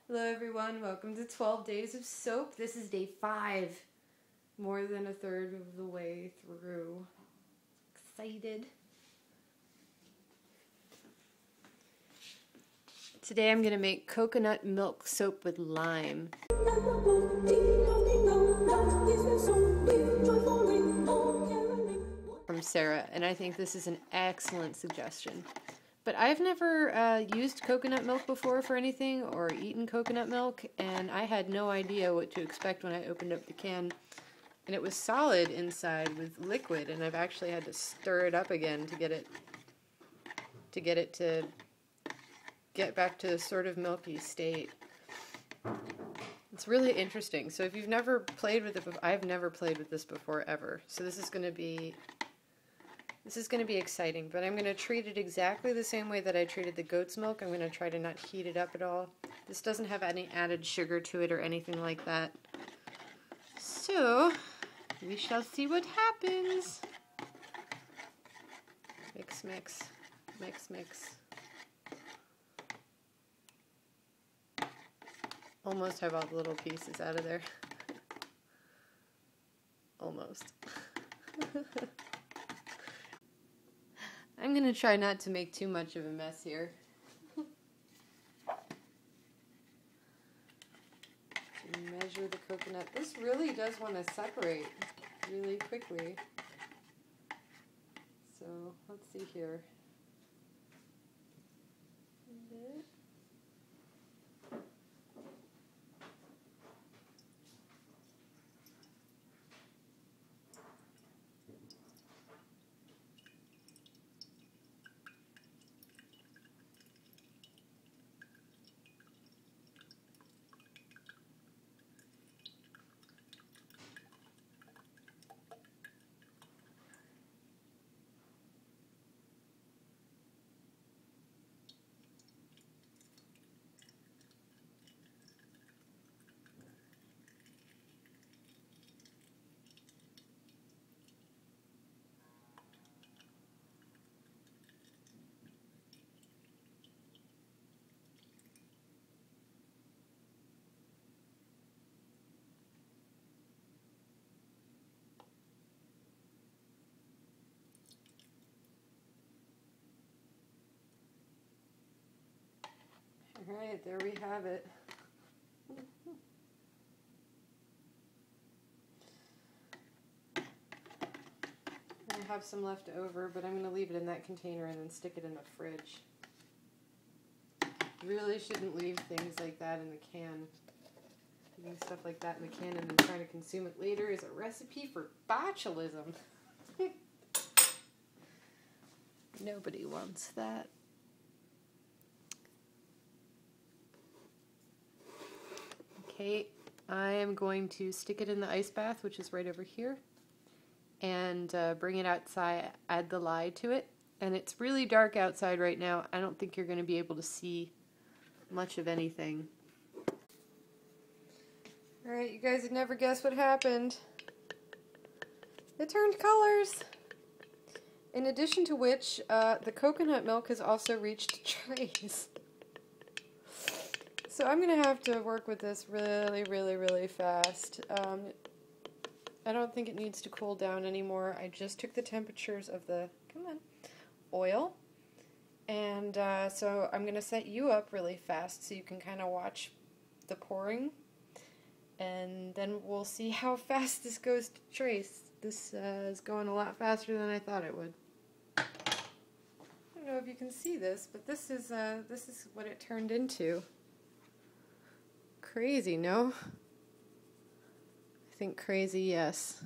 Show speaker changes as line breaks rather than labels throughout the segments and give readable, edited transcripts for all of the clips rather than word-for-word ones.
Hello everyone, welcome to 12 Days of Soap. This is day 5, more than a third of the way through. Excited. Today I'm going to make coconut milk soap with lime. From Sarah, and I think this is an excellent suggestion. But I've never used coconut milk before for anything, or eaten coconut milk, and I had no idea what to expect when I opened up the can. And it was solid inside with liquid, and I've actually had to stir it up again to get it to get back to the sort of milky state. It's really interesting. So if you've never played with it before, I've never played with this before ever. So this is going to be exciting, but I'm going to treat it exactly the same way that I treated the goat's milk. I'm going to try to not heat it up at all. This doesn't have any added sugar to it or anything like that. So, we shall see what happens. Mix, mix, mix, mix. Almost have all the little pieces out of there. Almost. I'm going to try not to make too much of a mess here. Measure the coconut. This really does want to separate really quickly. So let's see here. Alright, there we have it. I have some left over, but I'm going to leave it in that container and then stick it in the fridge. You really shouldn't leave things like that in the can. Leaving stuff like that in the can and then trying to consume it later is a recipe for botulism. Nobody wants that. Okay, I am going to stick it in the ice bath, which is right over here, and bring it outside, add the lye to it. And it's really dark outside right now. I don't think you're going to be able to see much of anything. Alright, you guys would never guess what happened. It turned colors! In addition to which, the coconut milk has also reached trays. So I'm going to have to work with this really, really, really fast. I don't think it needs to cool down anymore. I just took the temperatures of the, oil. And so I'm going to set you up really fast so you can kind of watch the pouring. And then we'll see how fast this goes to trace. This is going a lot faster than I thought it would. I don't know if you can see this, but this is what it turned into. Crazy, no? I think crazy, yes.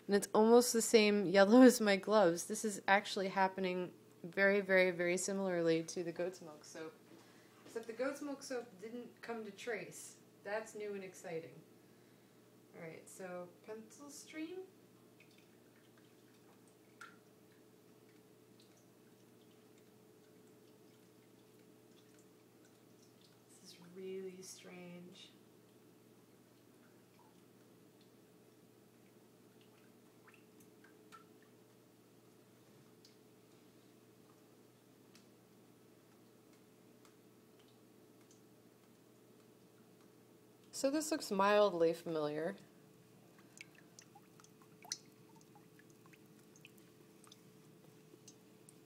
And it's almost the same yellow as my gloves. This is actually happening very, very, very similarly to the goat's milk soap. Except the goat's milk soap didn't come to trace. That's new and exciting. Alright, so pencil stream. This is really strange. So this looks mildly familiar.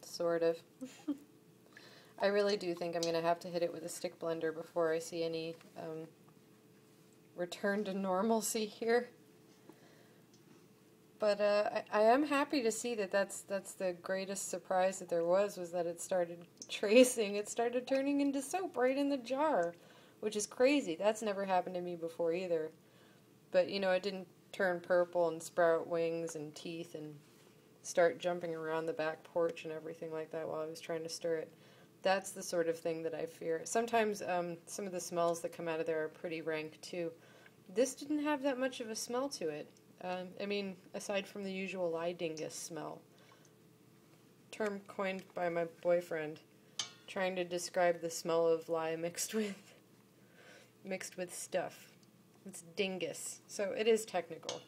Sort of. I really do think I'm going to have to hit it with a stick blender before I see any return to normalcy here. But I am happy to see that that's the greatest surprise that there was that it started tracing. It started turning into soap right in the jar, which is crazy. That's never happened to me before either. But, you know, it didn't turn purple and sprout wings and teeth and start jumping around the back porch and everything like that while I was trying to stir it. That's the sort of thing that I fear. Sometimes some of the smells that come out of there are pretty rank too. This didn't have that much of a smell to it. I mean, aside from the usual lye dingus smell. Term coined by my boyfriend, trying to describe the smell of lye mixed with stuff. It's dingus. So it is technical.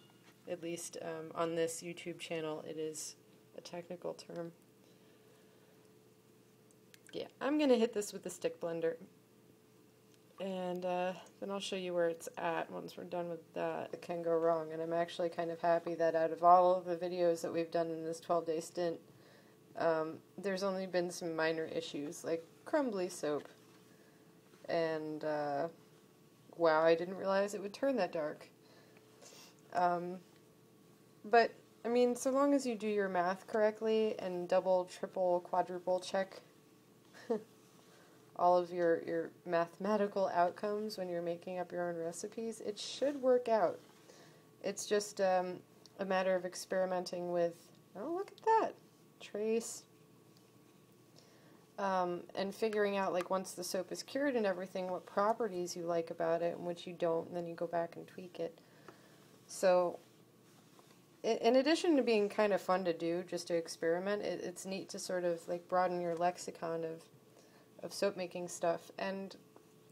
At least on this YouTube channel, it is a technical term. Yeah, I'm going to hit this with the stick blender. And then I'll show you where it's at once we're done with that. It can go wrong, and I'm actually kind of happy that out of all of the videos that we've done in this 12-day stint, there's only been some minor issues, like crumbly soap. And, wow, I didn't realize it would turn that dark. But, I mean, so long as you do your math correctly and double, triple, quadruple check all of your mathematical outcomes when you're making up your own recipes, it should work out. It's just a matter of experimenting with, oh, look at that, trace, and figuring out, like, once the soap is cured and everything, what properties you like about it and which you don't, and then you go back and tweak it. So, in addition to being kind of fun to do, just to experiment, it's neat to sort of, like, broaden your lexicon of soap making stuff. And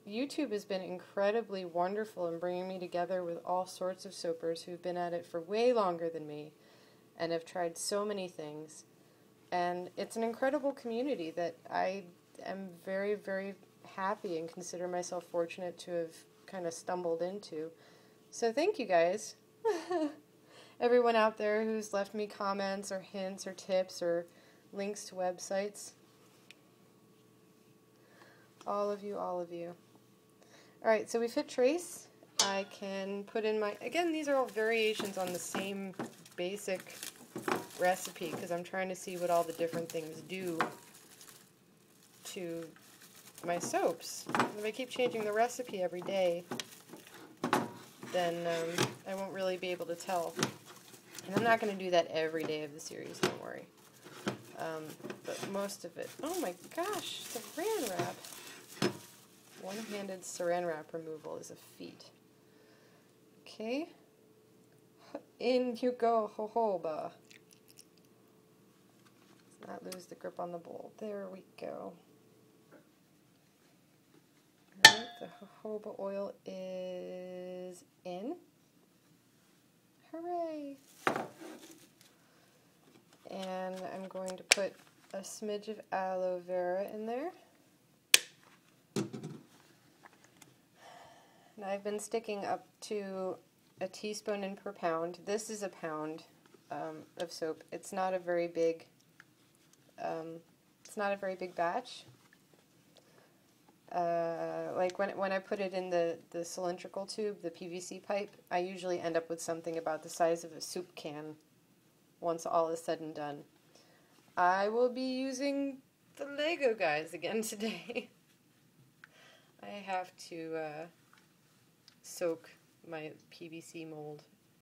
YouTube has been incredibly wonderful in bringing me together with all sorts of soapers who've been at it for way longer than me and have tried so many things. And it's an incredible community that I am very, very happy and consider myself fortunate to have kind of stumbled into. So thank you guys. Everyone out there who's left me comments or hints or tips or links to websites. All of you, all of you. Alright, so we've hit trace. I can put in my, again, these are all variations on the same basic recipe because I'm trying to see what all the different things do to my soaps. If I keep changing the recipe every day, then I won't really be able to tell. And I'm not going to do that every day of the series, don't worry. But most of it, oh my gosh, saran wrap. One-handed saran wrap removal is a feat. Okay. In you go, jojoba. Let's not lose the grip on the bowl. There we go. Alright, the jojoba oil is in. Hooray! And I'm going to put a smidge of aloe vera in there. And I've been sticking up to a teaspoon in per pound. This is a pound of soap. It's not a very big. It's not a very big batch. Like when I put it in the cylindrical tube, the PVC pipe, I usually end up with something about the size of a soup can. Once all is said and done, I will be using the Lego guys again today. I have to soak my PVC mold